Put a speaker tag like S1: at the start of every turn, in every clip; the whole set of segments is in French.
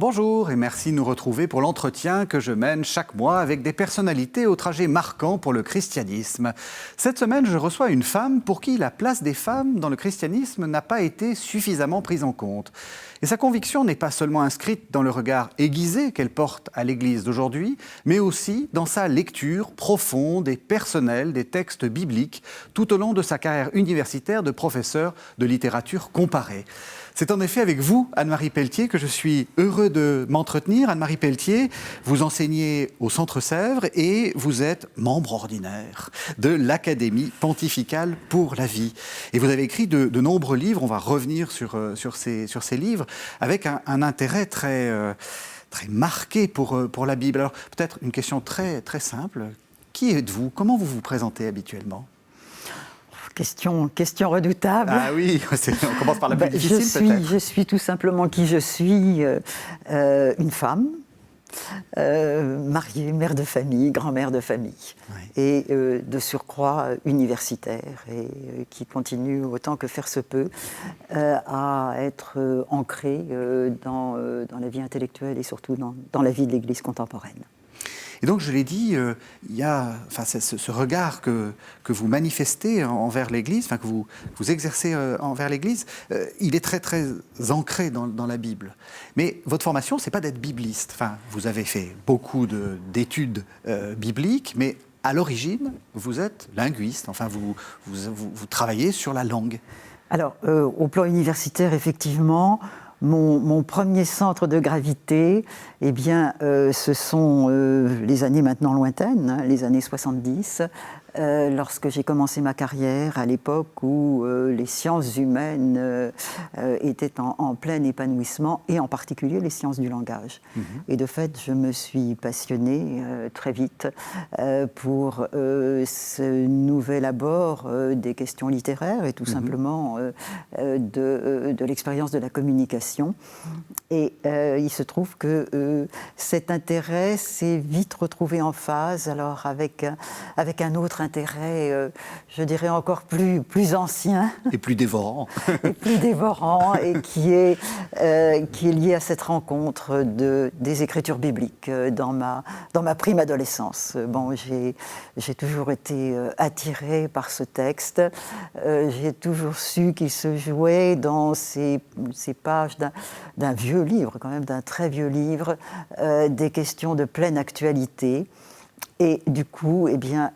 S1: Bonjour et merci de nous retrouver pour l'entretien que je mène chaque mois avec des personnalités au trajet marquant pour le christianisme. Cette semaine, je reçois une femme pour qui la place des femmes dans le christianisme n'a pas été suffisamment prise en compte. Et sa conviction n'est pas seulement inscrite dans le regard aiguisé qu'elle porte à l'Église d'aujourd'hui, mais aussi dans sa lecture profonde et personnelle des textes bibliques tout au long de sa carrière universitaire de professeur de littérature comparée. C'est en effet avec vous, Anne-Marie Pelletier, que je suis heureux de m'entretenir. Anne-Marie Pelletier, vous enseignez au Centre Sèvres et vous êtes membre ordinaire de l'Académie pontificale pour la vie. Et vous avez écrit de nombreux livres, on va revenir sur ces livres, avec un intérêt très marqué pour la Bible. Alors peut-être une question très, très simple. Qui êtes-vous? Comment vous vous présentez habituellement?
S2: Question redoutable.
S1: Ah oui, on commence par la plus difficile peut-être.
S2: Je suis tout simplement qui je suis, une femme, mariée, mère de famille, grand-mère de famille, oui. Et de surcroît universitaire, et qui continue autant que faire se peut à être ancrée dans la vie intellectuelle et surtout dans la vie de l'Église contemporaine.
S1: Et donc, je l'ai dit, il y a ce regard que vous manifestez envers l'Église, que vous exercez envers l'Église, il est très, très ancré dans la Bible. Mais votre formation, ce n'est pas d'être bibliste. Vous avez fait beaucoup d'études bibliques, mais à l'origine, vous êtes linguiste. Vous travaillez sur la langue.
S2: Alors, au plan universitaire, effectivement, mon premier centre de gravité, eh bien, ce sont les années maintenant lointaines, les années 70, lorsque j'ai commencé ma carrière, à l'époque où les sciences humaines étaient en plein épanouissement, et en particulier les sciences du langage. Mmh. Et de fait, je me suis passionnée très vite pour ce nouvel abord des questions littéraires et tout simplement de l'expérience de la communication. Et il se trouve que cet intérêt s'est vite retrouvé en phase alors avec un autre intérêt, je dirais encore plus ancien.
S1: Et plus dévorant.
S2: Et plus dévorant, et qui est lié à cette rencontre des écritures bibliques dans ma prime adolescence. Bon, j'ai toujours été attirée par ce texte. J'ai toujours su qu'il se jouait dans ces pages d'un vieux livre, quand même, d'un très vieux livre, des questions de pleine actualité. Et du coup, eh bien,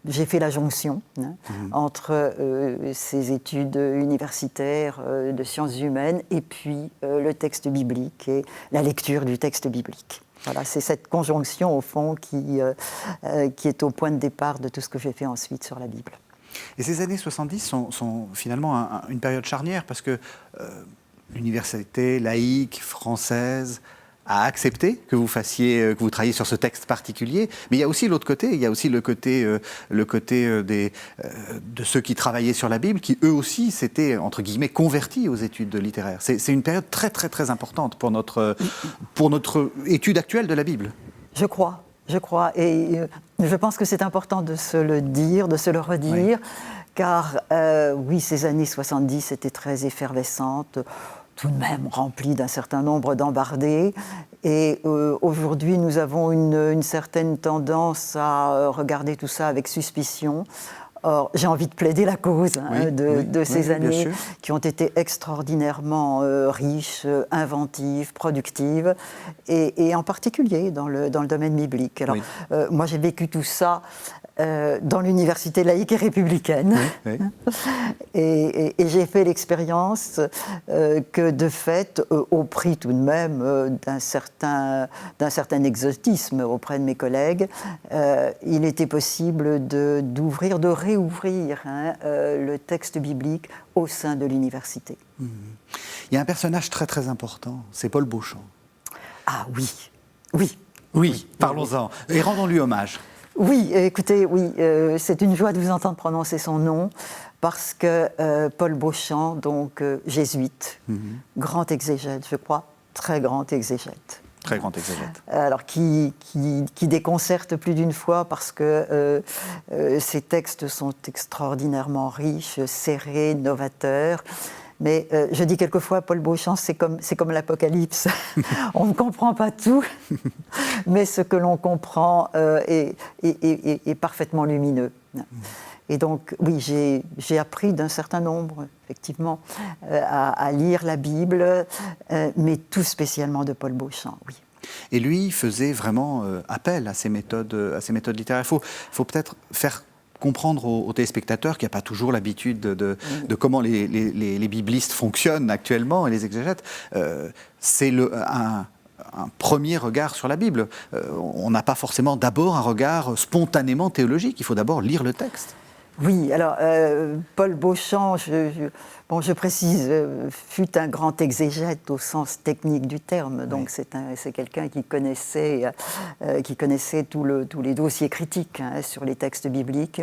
S2: j'ai fait la jonction entre ces études universitaires de sciences humaines et puis le texte biblique et la lecture du texte biblique. Voilà, c'est cette conjonction, au fond, qui est au point de départ de tout ce que j'ai fait ensuite sur la Bible.
S1: Et ces années 70 sont finalement une période charnière, parce que l'université laïque française a accepté que vous travailliez sur ce texte particulier, mais il y a aussi l'autre côté, il y a aussi le côté de ceux qui travaillaient sur la Bible, qui eux aussi s'étaient, entre guillemets, convertis aux études littéraires. C'est une période très, très, très importante pour notre étude actuelle de la Bible. Je crois,
S2: et je pense que c'est important de se le dire, de se le redire, oui. Car oui, ces années 70 étaient très effervescentes, tout de même rempli d'un certain nombre d'embardés. Et aujourd'hui, nous avons une certaine tendance à regarder tout ça avec suspicion. Or, j'ai envie de plaider la cause de ces années qui ont été extraordinairement riches, inventives, productives, et en particulier dans le domaine biblique. Alors, moi, j'ai vécu tout ça dans l'université laïque et républicaine. Oui. Et j'ai fait l'expérience que, de fait, au prix tout de même d'un certain exotisme auprès de mes collègues, il était possible de réouvrir le texte biblique au sein de l'université.
S1: Mmh. Il y a un personnage très très important, c'est Paul Beauchamp.
S2: Ah oui,
S1: parlons-en et rendons-lui hommage.
S2: Oui, écoutez, c'est une joie de vous entendre prononcer son nom, parce que Paul Beauchamp, donc jésuite, grand exégète, je crois, très grand exégète.
S1: Très grand exégète.
S2: Alors, qui déconcerte plus d'une fois, parce que ces textes sont extraordinairement riches, serrés, novateurs, Mais je dis quelquefois, Paul Beauchamp, c'est comme l'Apocalypse. On ne comprend pas tout, mais ce que l'on comprend est parfaitement lumineux. Et donc, oui, j'ai appris d'un certain nombre, effectivement, à lire la Bible, mais tout spécialement de Paul Beauchamp, oui.
S1: Et lui faisait vraiment appel à ces méthodes littéraires. Il faut peut-être faire comprendre aux téléspectateurs qu'il n'y a pas toujours l'habitude de comment les biblistes fonctionnent actuellement et les exégètes. C'est un premier regard sur la Bible. On n'a pas forcément d'abord un regard spontanément théologique. Il faut d'abord lire le texte.
S2: Oui, alors Paul Beauchamp, je précise, fut un grand exégète au sens technique du terme. Donc c'est quelqu'un qui connaissait tous les dossiers critiques sur les textes bibliques,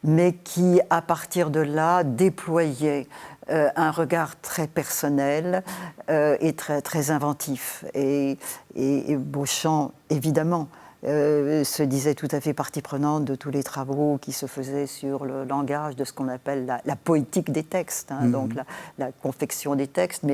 S2: mais qui, à partir de là, déployait un regard très personnel et très, très inventif. Et Beauchamp, évidemment, se disait tout à fait partie prenante de tous les travaux qui se faisaient sur le langage de ce qu'on appelle la poétique des textes, donc la confection des textes,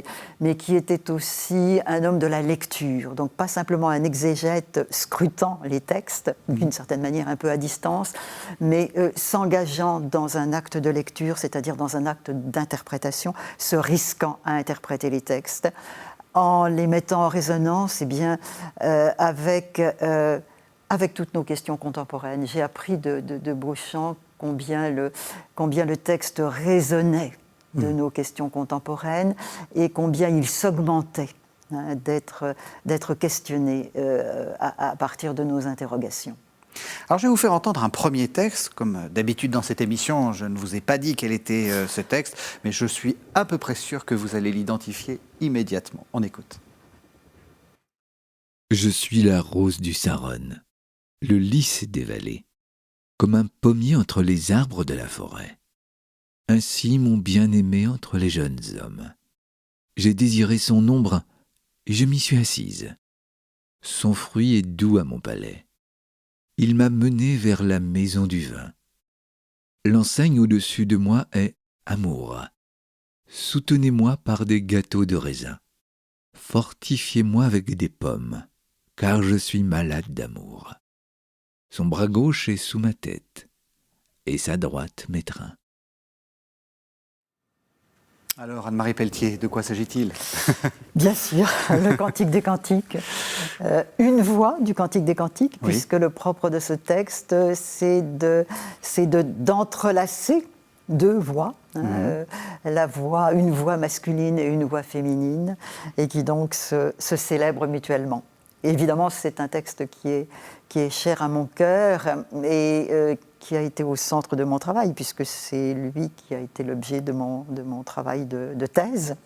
S2: mais qui était aussi un homme de la lecture, donc pas simplement un exégète scrutant les textes, d'une certaine manière un peu à distance, mais s'engageant dans un acte de lecture, c'est-à-dire dans un acte d'interprétation, se risquant à interpréter les textes, en les mettant en résonance avec toutes nos questions contemporaines. J'ai appris de Beauchamp combien le texte résonnait de nos questions contemporaines et combien il s'augmentait d'être questionné à partir de nos interrogations.
S1: Alors je vais vous faire entendre un premier texte. Comme d'habitude dans cette émission, je ne vous ai pas dit quel était ce texte, mais je suis à peu près sûr que vous allez l'identifier immédiatement. On écoute.
S3: Je suis la rose du Saronne, le lys des vallées, comme un pommier entre les arbres de la forêt. Ainsi mon bien-aimé entre les jeunes hommes. J'ai désiré son ombre et je m'y suis assise. Son fruit est doux à mon palais. Il m'a mené vers la maison du vin. L'enseigne au-dessus de moi est amour. Soutenez-moi par des gâteaux de raisin. Fortifiez-moi avec des pommes, car je suis malade d'amour. Son bras gauche est sous ma tête, et sa droite m'étreint.
S1: Alors, Anne-Marie Pelletier, de quoi s'agit-il ?
S2: Bien sûr, le Cantique des Cantiques. Une voix du Cantique des Cantiques, oui. Puisque le propre de ce texte, c'est d'entrelacer deux voix, une voix masculine et une voix féminine, et qui donc se célèbrent mutuellement. Évidemment, c'est un texte qui est cher à mon cœur et qui a été au centre de mon travail, puisque c'est lui qui a été l'objet de mon travail de thèse.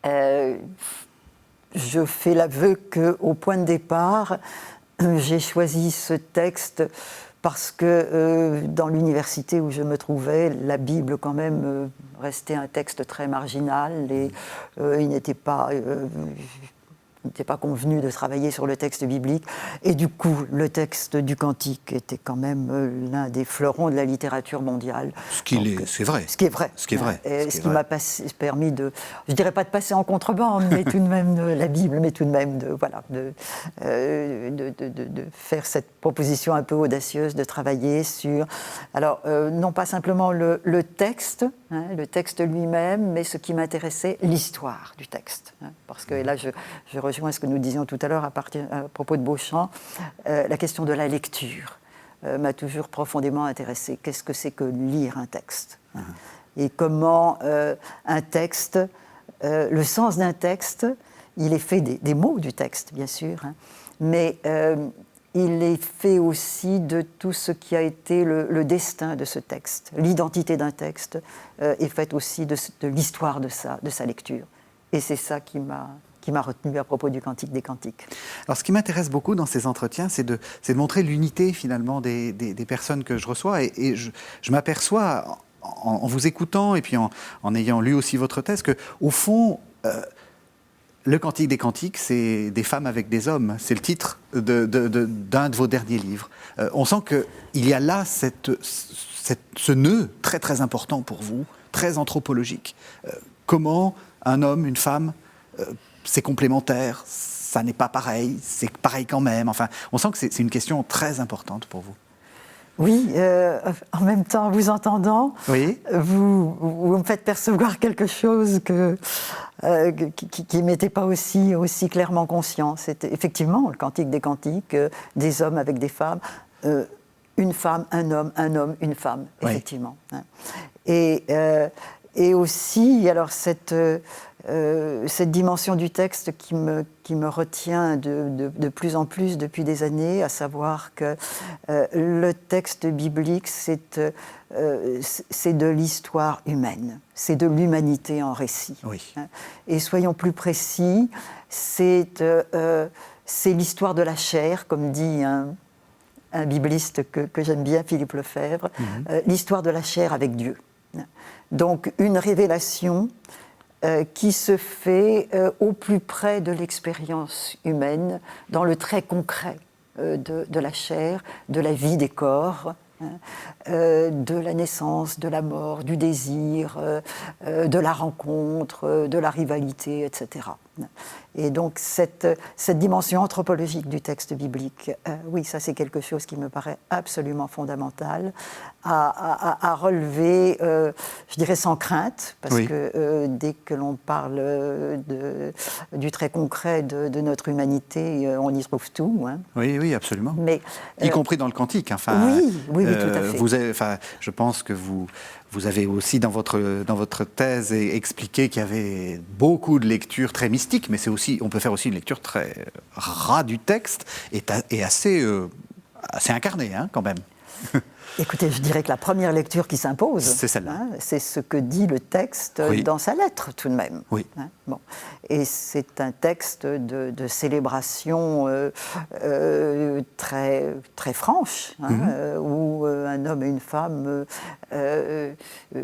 S2: Je fais l'aveu qu'au point de départ, j'ai choisi ce texte parce que dans l'université où je me trouvais, la Bible quand même restait un texte très marginal et il n'était pas convenu de travailler sur le texte biblique. Et du coup, le texte du Cantique était quand même l'un des fleurons de la littérature mondiale.
S1: C'est vrai.
S2: Ce qui est vrai.
S1: Ce qui est vrai.
S2: Ce qui m'a permis de, je dirais pas de passer en contrebande, mais tout de même de la Bible, mais tout de même de faire cette proposition un peu audacieuse, de travailler sur, alors non pas simplement le texte, le texte lui-même, mais ce qui m'intéressait, l'histoire du texte. Parce que là, je rejoins ce que nous disions tout à l'heure à propos de Beauchamp, la question de la lecture m'a toujours profondément intéressée. Qu'est-ce que c'est que lire un texte et comment un texte, le sens d'un texte, il est fait des mots du texte, bien sûr, mais il est fait aussi de tout ce qui a été le destin de ce texte. L'identité d'un texte est faite aussi de l'histoire de sa lecture. Et c'est ça qui m'a retenu à propos du Cantique des Cantiques.
S1: Alors, ce qui m'intéresse beaucoup dans ces entretiens, c'est de montrer l'unité, finalement, des personnes que je reçois. Et je m'aperçois, en vous écoutant et puis en ayant lu aussi votre thèse, qu'au fond, le Cantique des Cantiques, c'est des femmes avec des hommes. C'est le titre d'un de vos derniers livres. On sent qu'il y a là ce nœud très, très important pour vous très anthropologique. Comment un homme, une femme, c'est complémentaire, ça n'est pas pareil, c'est pareil quand même. Enfin, on sent que c'est une question très importante pour vous.
S2: Oui, en même temps, vous entendant,
S1: Oui.
S2: vous me faites percevoir quelque chose qui ne m'était pas aussi clairement conscient. C'était effectivement le cantique des cantiques, des hommes avec des femmes, une femme, un homme, une femme, effectivement. Oui. Et aussi, alors cette dimension du texte qui me retient de plus en plus depuis des années, à savoir que le texte biblique, c'est de l'histoire humaine, c'est de l'humanité en récit.
S1: Oui.
S2: Et soyons plus précis, c'est l'histoire de la chair, comme dit un bibliste que j'aime bien, Philippe Lefebvre, l'histoire de la chair avec Dieu. Donc une révélation qui se fait au plus près de l'expérience humaine, dans le très concret de la chair, de la vie des corps, de la naissance, de la mort, du désir, de la rencontre, de la rivalité, etc. Et donc cette dimension anthropologique du texte biblique, oui, ça c'est quelque chose qui me paraît absolument fondamental à relever, je dirais sans crainte, parce que dès que l'on parle du très concret de notre humanité, on y trouve tout. Hein.
S1: Oui, absolument.
S2: Mais,
S1: y compris dans le cantique. Enfin,
S2: oui, tout à fait.
S1: Je pense que vous avez aussi dans votre thèse expliqué qu'il y avait beaucoup de lectures très mystiques, mais on peut faire aussi une lecture très ras du texte et assez incarnée, hein, quand même.
S2: Écoutez, je dirais que la première lecture qui s'impose,
S1: c'est celle-là.
S2: Hein, c'est ce que dit le texte dans sa lettre, tout de même.
S1: Oui.
S2: Hein, bon. Et c'est un texte de célébration très, très franche, hein, où un homme et une femme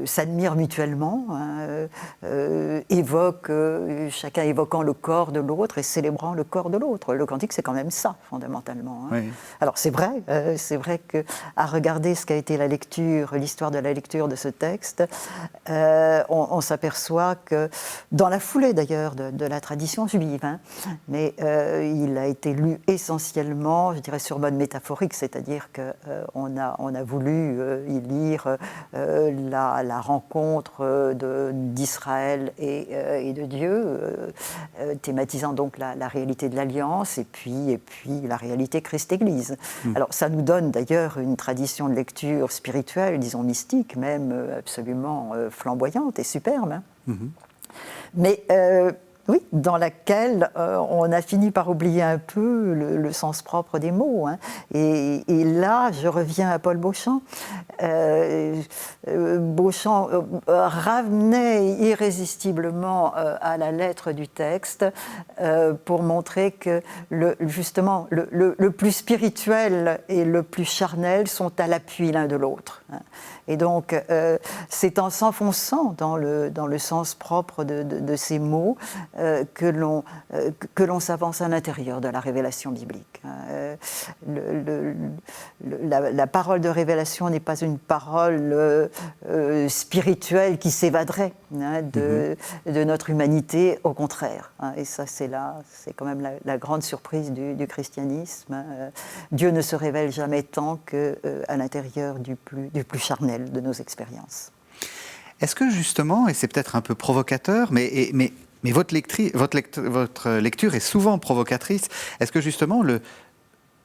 S2: s'admirent mutuellement, hein, chacun évoquant le corps de l'autre et célébrant le corps de l'autre. Le cantique, c'est quand même ça, fondamentalement. Hein. Oui. Alors, c'est vrai qu'à regarder ce qu'a été l'histoire de la lecture de ce texte, on s'aperçoit que, dans la foulée d'ailleurs de la tradition juive, hein, mais il a été lu essentiellement, je dirais, sur mode métaphorique, c'est-à-dire qu'on a voulu y lire la rencontre d'Israël et de Dieu, thématisant donc la réalité de l'Alliance et puis la réalité Christ-Église. Alors ça nous donne d'ailleurs une tradition de lecture spirituelle, disons mystique même, absolument flamboyante et superbe. Hein. Mais oui, dans laquelle on a fini par oublier un peu le sens propre des mots. Hein. Et là, je reviens à Paul Beauchamp. Beauchamp ramenait irrésistiblement à la lettre du texte pour montrer que justement le plus spirituel et le plus charnel sont à l'appui l'un de l'autre. Hein. Et donc, c'est en s'enfonçant dans le sens propre de ces mots que l'on s'avance à l'intérieur de la révélation biblique. La parole de révélation n'est pas une parole spirituelle qui s'évaderait de notre humanité, au contraire. Hein, et ça, c'est quand même la grande surprise du christianisme. Hein. Dieu ne se révèle jamais tant qu'à l'intérieur du plus charnel de nos expériences.
S1: Est-ce que justement, et c'est peut-être un peu provocateur, mais votre lecture est souvent provocatrice, est-ce que justement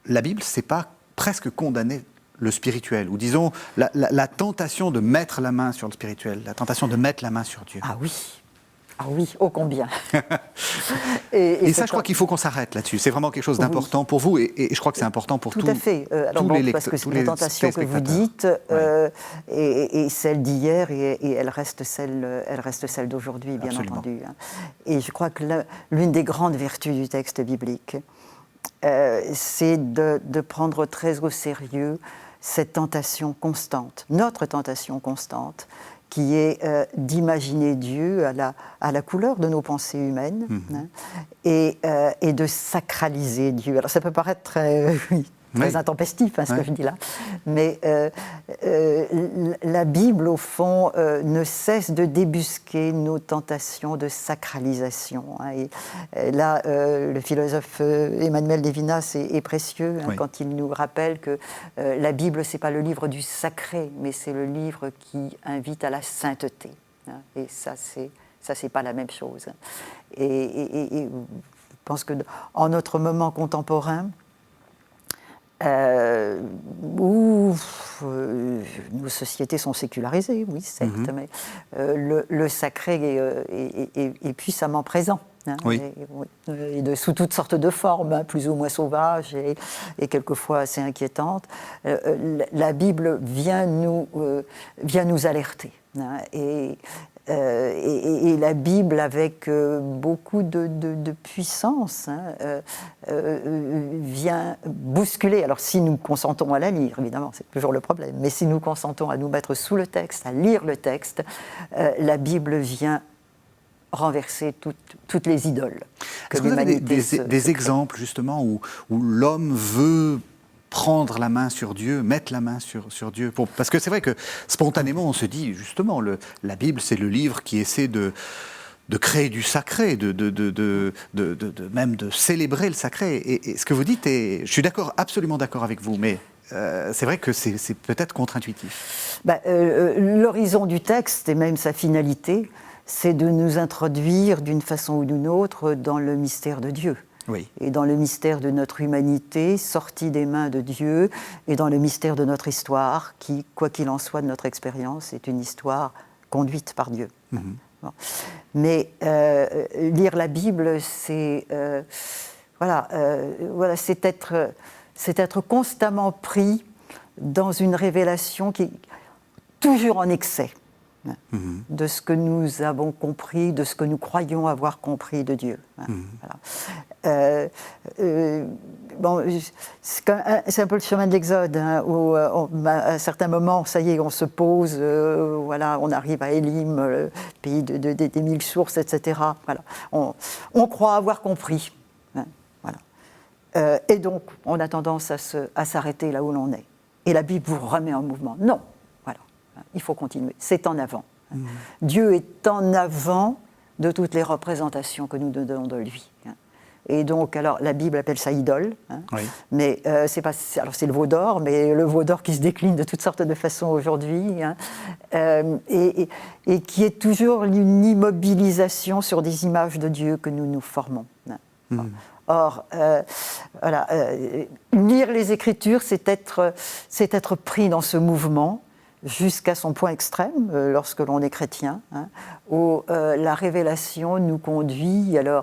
S1: la Bible, c'est pas presque condamner le spirituel, ou disons la tentation de mettre la main sur le spirituel, la tentation de mettre la main sur Dieu?
S2: Ah oui, ô combien.
S1: Et ça, je crois qu'il faut qu'on s'arrête là-dessus. C'est vraiment quelque chose d'important pour vous, et je crois que c'est important pour
S2: tout à fait. Alors parce que la tentation que vous dites est celle d'hier et elle reste celle d'aujourd'hui, bien
S1: Absolument.
S2: entendu. Et je crois que l'une des grandes vertus du texte biblique, c'est de prendre très au sérieux cette tentation constante, notre tentation constante, qui est d'imaginer Dieu à la couleur de nos pensées humaines, hein, et de sacraliser Dieu. Alors ça peut paraître très intempestif, ce que je dis là. Mais la Bible, au fond, ne cesse de débusquer nos tentations de sacralisation. Et là, le philosophe Emmanuel Levinas est précieux quand il nous rappelle que la Bible, c'est pas le livre du sacré, mais c'est le livre qui invite à la sainteté. Et ça, c'est pas la même chose. Et je pense qu'en notre moment contemporain, où nos sociétés sont sécularisées, oui, certes, mais le sacré est puissamment présent. Et sous toutes sortes de formes, plus ou moins sauvages et quelquefois assez inquiétantes. La Bible vient nous alerter. Et la Bible, avec beaucoup de puissance, vient bousculer. Alors si nous consentons à la lire, évidemment, c'est toujours le problème, mais si nous consentons à nous mettre sous le texte, à lire le texte, la Bible vient renverser toutes les idoles.
S1: Est-ce que vous avez des exemples, justement, où l'homme veut prendre la main sur Dieu, mettre la main sur Dieu parce que c'est vrai que spontanément, on se dit, justement, la Bible, c'est le livre qui essaie de créer du sacré, même de célébrer le sacré. Et ce que vous dites, je suis absolument d'accord avec vous, mais c'est vrai que c'est peut-être contre-intuitif.
S2: L'horizon du texte, et même sa finalité, c'est de nous introduire d'une façon ou d'une autre dans le mystère de Dieu.
S1: Oui.
S2: Et dans le mystère de notre humanité, sortie des mains de Dieu, et dans le mystère de notre histoire, qui, quoi qu'il en soit de notre expérience, est une histoire conduite par Dieu. Bon. Mais lire la Bible, c'est c'est être constamment pris dans une révélation qui est toujours en excès. De ce que nous avons compris, de ce que nous croyons avoir compris de Dieu. Voilà. C'est un peu le chemin de l'Exode, où à certains moments, ça y est, on se pose, on arrive à Élim, le pays des mille sources, etc. Voilà. On croit avoir compris. Et donc, on a tendance à s'arrêter là où l'on est. Et la Bible vous remet en mouvement. Non. Il faut continuer, c'est en avant. Dieu est en avant de toutes les représentations que nous donnons de lui. Et donc, alors, la Bible appelle ça idole, mais c'est le veau d'or, mais le veau d'or qui se décline de toutes sortes de façons aujourd'hui, et qui est toujours une immobilisation sur des images de Dieu que nous nous formons. Or, lire les Écritures, c'est être pris dans ce mouvement, jusqu'à son point extrême, lorsque l'on est chrétien, où la révélation nous conduit, alors,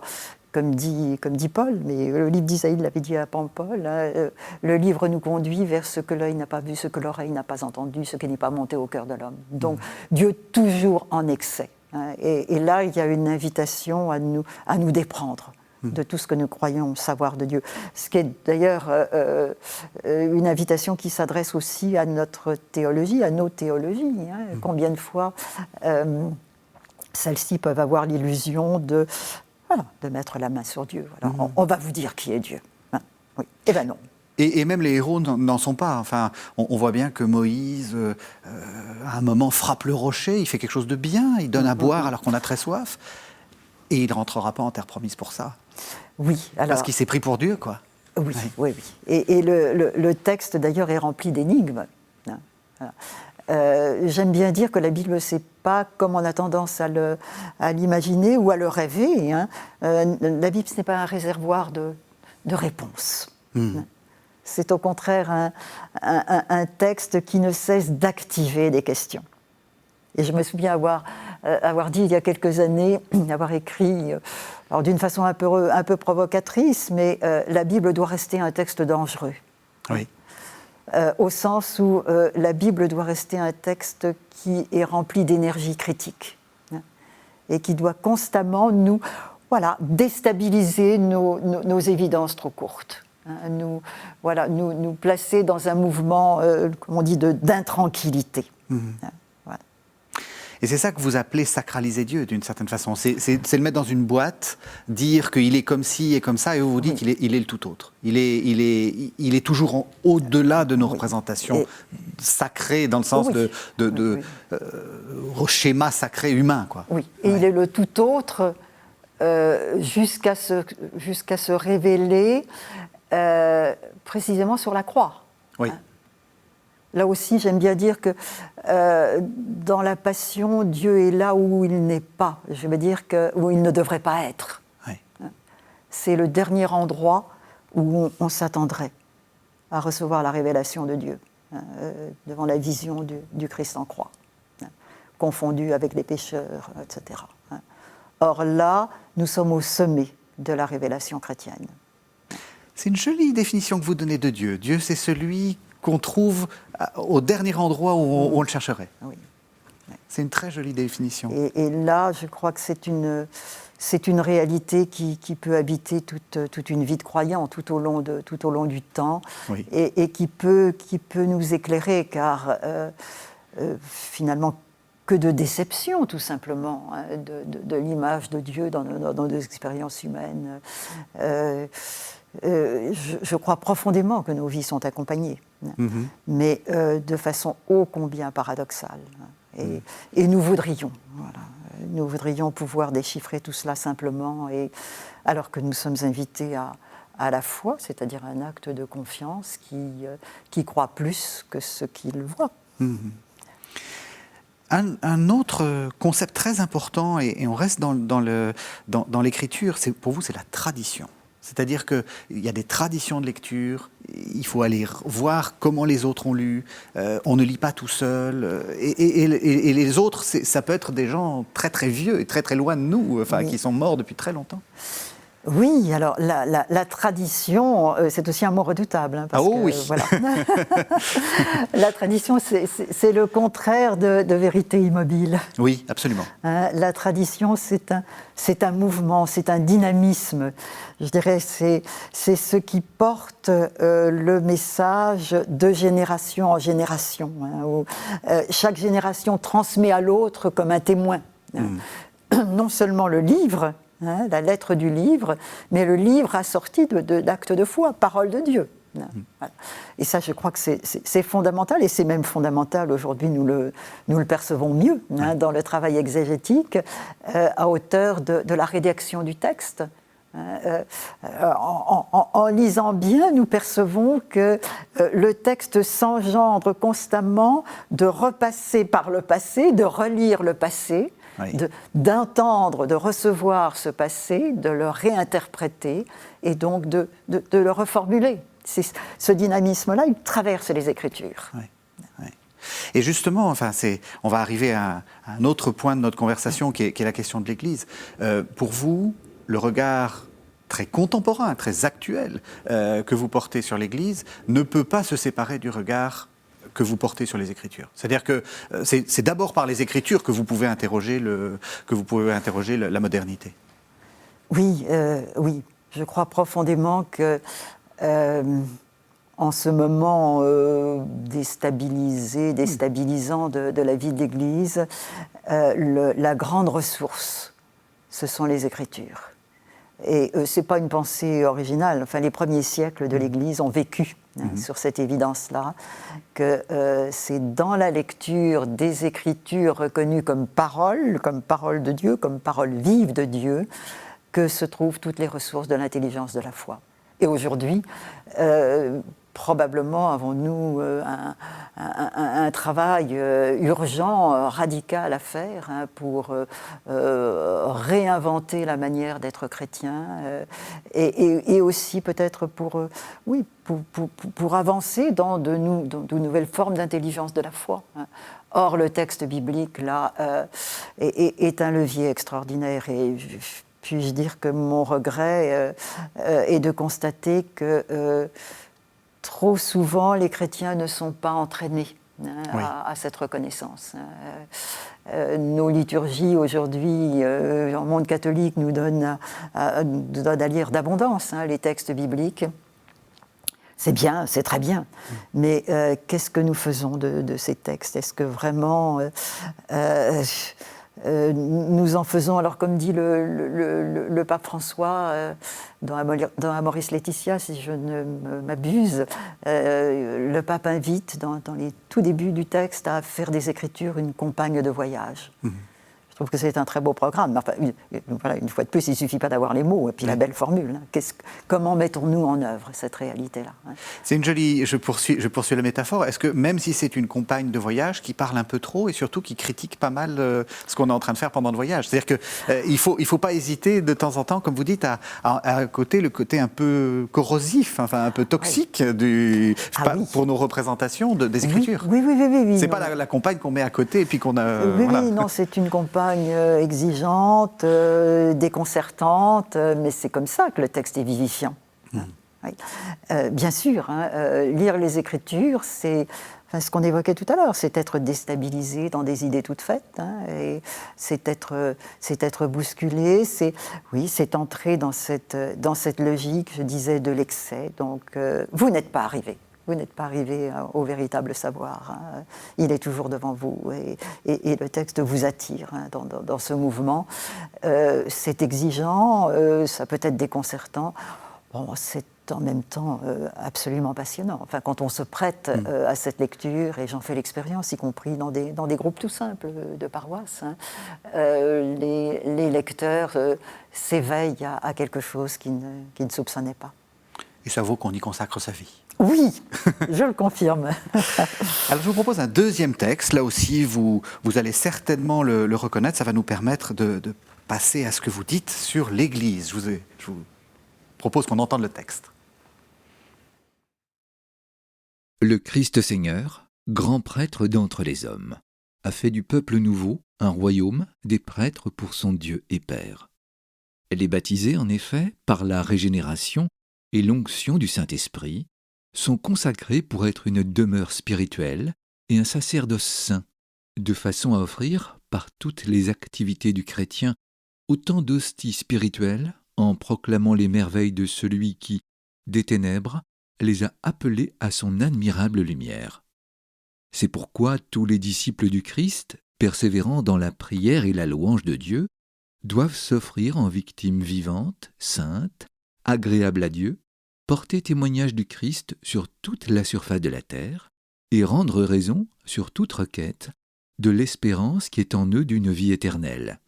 S2: comme dit Paul, mais le livre d'Isaïe l'avait dit à Paul, le livre nous conduit vers ce que l'œil n'a pas vu, ce que l'oreille n'a pas entendu, ce qui n'est pas monté au cœur de l'homme. Donc, Dieu toujours en excès. Et là, il y a une invitation à nous déprendre de tout ce que nous croyons savoir de Dieu. Ce qui est d'ailleurs une invitation qui s'adresse aussi à notre théologie, à nos théologies. Combien de fois celles-ci peuvent avoir l'illusion de mettre la main sur Dieu. On va vous dire qui est Dieu. Oui. Eh bien non.
S1: Et même les héros n'en sont pas. Enfin, on voit bien que Moïse, à un moment, frappe le rocher, il fait quelque chose de bien, il donne à boire alors qu'on a très soif, et il ne rentrera pas en terre promise pour ça.
S2: Oui, alors...
S1: Parce qu'il s'est pris pour Dieu, quoi.
S2: Oui. Et le texte, d'ailleurs, est rempli d'énigmes. J'aime bien dire que la Bible, c'est pas comme on a tendance à l'imaginer ou à le rêver. La Bible, ce n'est pas un réservoir de réponses. C'est au contraire un texte qui ne cesse d'activer des questions. Et je me souviens avoir dit il y a quelques années, avoir écrit, alors d'une façon un peu provocatrice, mais la Bible doit rester un texte dangereux.
S1: Oui.
S2: Au sens où la Bible doit rester un texte qui est rempli d'énergie critique et qui doit constamment nous déstabiliser nos évidences trop courtes, nous placer dans un mouvement, comme on dit, d'intranquillité.
S1: Et c'est ça que vous appelez sacraliser Dieu, d'une certaine façon. C'est le mettre dans une boîte, dire qu'il est comme ci et comme ça, et vous vous dites qu'il il est le tout autre. Il est toujours au-delà de nos représentations sacrées, dans le sens de schéma sacré humain, quoi.
S2: Oui, et il est le tout autre jusqu'à se révéler précisément sur la croix.
S1: Oui.
S2: Là aussi, j'aime bien dire que dans la Passion, Dieu est là où il n'est pas. Je veux dire où il ne devrait pas être.
S1: Oui.
S2: C'est le dernier endroit où on s'attendrait à recevoir la révélation de Dieu, devant la vision du Christ en croix, confondu avec les pécheurs, etc. Or là, nous sommes au sommet de la révélation chrétienne.
S1: C'est une jolie définition que vous donnez de Dieu. Dieu, c'est celui qu'on trouve au dernier endroit où on le chercherait.
S2: Oui.
S1: C'est une très jolie définition.
S2: Et là, je crois que c'est une réalité qui peut habiter toute une vie de croyant tout au long du temps,
S1: Oui.
S2: et qui peut nous éclairer, car finalement, que de déception, tout simplement, de l'image de Dieu dans nos expériences humaines. Je crois profondément que nos vies sont accompagnées, mais de façon ô combien paradoxale. Et nous voudrions pouvoir déchiffrer tout cela simplement, alors que nous sommes invités à la foi, c'est-à-dire un acte de confiance qui croit plus que ce qu'il voit.
S1: Un autre concept très important, et on reste dans l'écriture, pour vous, c'est la tradition. C'est-à-dire qu'il y a des traditions de lecture, il faut aller voir comment les autres ont lu, on ne lit pas tout seul, et les autres, ça peut être des gens très très vieux et très très loin de nous, qui sont morts depuis très longtemps.
S2: Oui, alors la tradition, c'est aussi un mot redoutable. Parce que,
S1: oui.
S2: Voilà. La tradition, c'est le contraire de vérité immobile.
S1: Oui, absolument.
S2: La tradition, c'est un mouvement, c'est un dynamisme. Je dirais, c'est ce qui porte le message de génération en génération, où chaque génération transmet à l'autre comme un témoin. Non seulement le livre, la lettre du livre, mais le livre assorti d'actes de foi, parole de Dieu. Voilà. Et ça, je crois que c'est fondamental, et c'est même fondamental aujourd'hui, nous le percevons mieux dans le travail exégétique, à hauteur de la rédaction du texte. En lisant bien, nous percevons que le texte s'engendre constamment de repasser par le passé, de relire le passé, d'entendre, de recevoir ce passé, de le réinterpréter et donc de le reformuler. Ce dynamisme-là, il traverse les Écritures.
S1: Oui. Et justement, on va arriver à un autre point de notre conversation qui est la question de l'Église. Pour vous, le regard très contemporain, très actuel que vous portez sur l'Église ne peut pas se séparer du regard que vous portez sur les Écritures. C'est-à-dire que c'est d'abord par les Écritures que vous pouvez interroger la modernité.
S2: Oui, je crois profondément que en ce moment déstabilisant de la vie de l'Église, la grande ressource, ce sont les Écritures. Et ce n'est pas une pensée originale. Les premiers siècles de l'Église ont vécu sur cette évidence-là, que c'est dans la lecture des Écritures reconnues comme parole de Dieu, comme parole vive de Dieu, que se trouvent toutes les ressources de l'intelligence de la foi. Et aujourd'hui, probablement avons-nous un travail urgent, radical à faire pour réinventer la manière d'être chrétien et aussi peut-être pour avancer dans de nouvelles formes d'intelligence de la foi. Or, le texte biblique, là, est un levier extraordinaire, et puis-je dire que mon regret est de constater que trop souvent, les chrétiens ne sont pas entraînés à cette reconnaissance. Nos liturgies aujourd'hui, en monde catholique, nous donnent à lire d'abondance les textes bibliques. C'est bien, c'est très bien. Mais qu'est-ce que nous faisons de ces textes? Est-ce que vraiment nous en faisons, alors comme dit le pape François dans Amoris Laetitia, si je ne m'abuse, le pape invite dans les tout débuts du texte à faire des Écritures une compagne de voyage. Je trouve que c'est un très beau programme. Enfin, voilà, une fois de plus, il ne suffit pas d'avoir les mots et puis la belle formule. Comment mettons-nous en œuvre cette réalité-là?
S1: C'est une jolie... Je poursuis la métaphore. Est-ce que même si c'est une compagne de voyage qui parle un peu trop et surtout qui critique pas mal ce qu'on est en train de faire pendant le voyage, c'est-à-dire qu'il faut pas hésiter de temps en temps, comme vous dites, à côté le côté un peu corrosif, enfin un peu toxique pour nos représentations des Écritures.
S2: Oui.
S1: C'est pas la compagne qu'on met à côté et puis qu'on a...
S2: Oui, non, c'est une compagne exigeante, déconcertante, mais c'est comme ça que le texte est vivifiant. Oui. Bien sûr, lire les Écritures, c'est ce qu'on évoquait tout à l'heure, c'est être déstabilisé dans des idées toutes faites, et c'est être bousculé, c'est entrer dans cette logique, je disais, de l'excès. Donc, vous n'êtes pas arrivé. Vous n'êtes pas arrivé au véritable savoir. Il est toujours devant vous et le texte vous attire dans ce mouvement. C'est exigeant, ça peut être déconcertant. Bon, c'est en même temps absolument passionnant. Enfin, quand on se prête à cette lecture, et j'en fais l'expérience, y compris dans des groupes tout simples de paroisse, les lecteurs s'éveillent à quelque chose qu'ils ne soupçonnaient pas.
S1: Et ça vaut qu'on y consacre sa vie.
S2: Oui, je le confirme.
S1: Alors je vous propose un deuxième texte. Là aussi, vous allez certainement le reconnaître. Ça va nous permettre de passer à ce que vous dites sur l'Église. Je vous propose qu'on entende le texte.
S3: Le Christ Seigneur, grand prêtre d'entre les hommes, a fait du peuple nouveau un royaume, des prêtres pour son Dieu et Père. Les baptisés, en effet, par la régénération et l'onction du Saint-Esprit, sont consacrés pour être une demeure spirituelle et un sacerdoce saint, de façon à offrir, par toutes les activités du chrétien, autant d'hosties spirituelles en proclamant les merveilles de celui qui, des ténèbres, les a appelés à son admirable lumière. C'est pourquoi tous les disciples du Christ, persévérant dans la prière et la louange de Dieu, doivent s'offrir en victime vivante, sainte, agréable à Dieu, porter témoignage du Christ sur toute la surface de la terre et rendre raison, sur toute requête, de l'espérance qui est en eux d'une vie éternelle.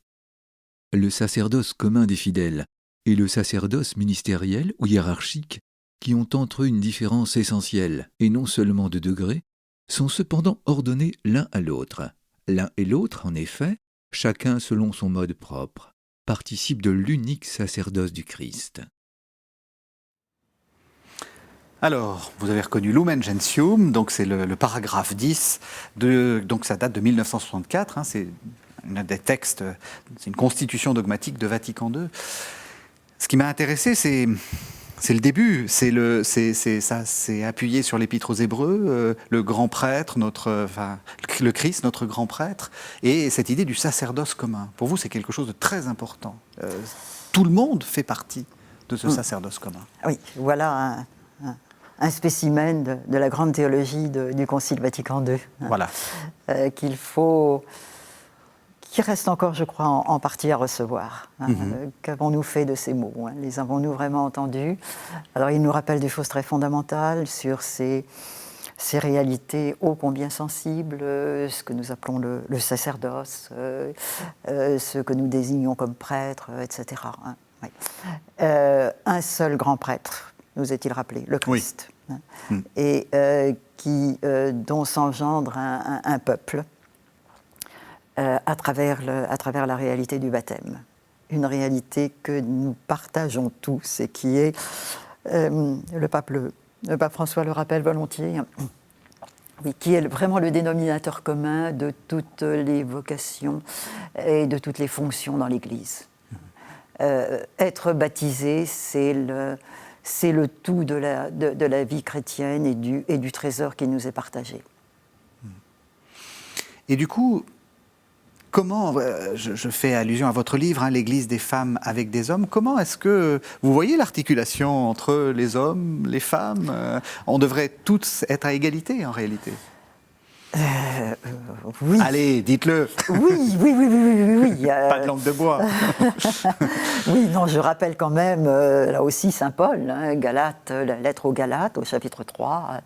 S3: Le sacerdoce commun des fidèles et le sacerdoce ministériel ou hiérarchique, qui ont entre eux une différence essentielle et non seulement de degré, sont cependant ordonnés l'un à l'autre. L'un et l'autre, en effet, chacun selon son mode propre, participent de l'unique sacerdoce du Christ.
S1: Alors, vous avez reconnu Lumen Gentium, donc c'est le paragraphe 10, donc ça date de 1964, c'est un des textes, c'est une constitution dogmatique de Vatican II. Ce qui m'a intéressé, c'est le début, c'est appuyé sur l'Épître aux Hébreux, le grand prêtre, le Christ, notre grand prêtre, et cette idée du sacerdoce commun. Pour vous, c'est quelque chose de très important. Tout le monde fait partie de ce sacerdoce commun.
S2: Oui, voilà un spécimen de la grande théologie du Concile Vatican II.
S1: Voilà.
S2: Qui reste encore, je crois, en partie à recevoir. Qu'avons-nous fait de ces mots? Les avons-nous vraiment entendus? Alors, il nous rappelle des choses très fondamentales sur ces réalités ô combien sensibles, ce que nous appelons le sacerdoce, ce que nous désignons comme prêtre, etc. Oui. Un seul grand prêtre, nous est-il rappelé, le Christ, et dont s'engendre un peuple à travers la réalité du baptême. Une réalité que nous partageons tous et qui est, le pape François le rappelle volontiers, oui, qui est vraiment le dénominateur commun de toutes les vocations et de toutes les fonctions dans l'Église. Être baptisé, c'est le tout de la vie chrétienne et du trésor qui nous est partagé.
S1: Et du coup, comment, je fais allusion à votre livre, l'Église des femmes avec des hommes, comment est-ce que vous voyez l'articulation entre les hommes, les femmes on devrait tous être à égalité en réalité.
S2: Oui.
S1: Allez, dites-le.
S2: Oui.
S1: Pas de langue de bois.
S2: Oui, non, je rappelle quand même, là aussi, Saint Paul, Galates, la lettre aux Galates, au chapitre 3.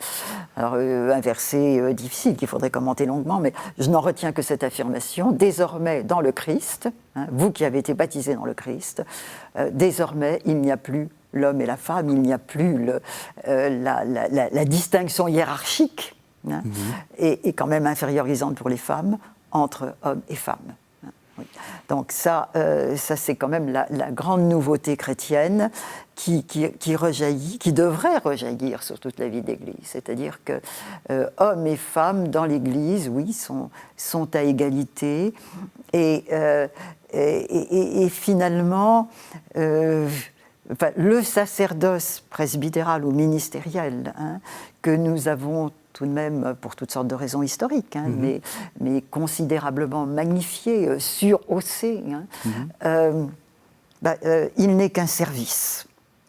S2: Alors, un verset difficile qu'il faudrait commenter longuement, mais je n'en retiens que cette affirmation. Désormais, dans le Christ, vous qui avez été baptisés dans le Christ, désormais, il n'y a plus l'homme et la femme, il n'y a plus la distinction hiérarchique. Et quand même infériorisante pour les femmes, entre hommes et femmes. Oui. Donc ça c'est quand même la grande nouveauté chrétienne qui rejaillit, qui devrait rejaillir sur toute la vie de l'Église. C'est-à-dire que hommes et femmes dans l'Église, oui, sont à égalité. Et finalement, le sacerdoce presbytéral ou ministériel que nous avons tout de même, pour toutes sortes de raisons historiques, mais considérablement magnifié, surhaussé, il n'est qu'un service.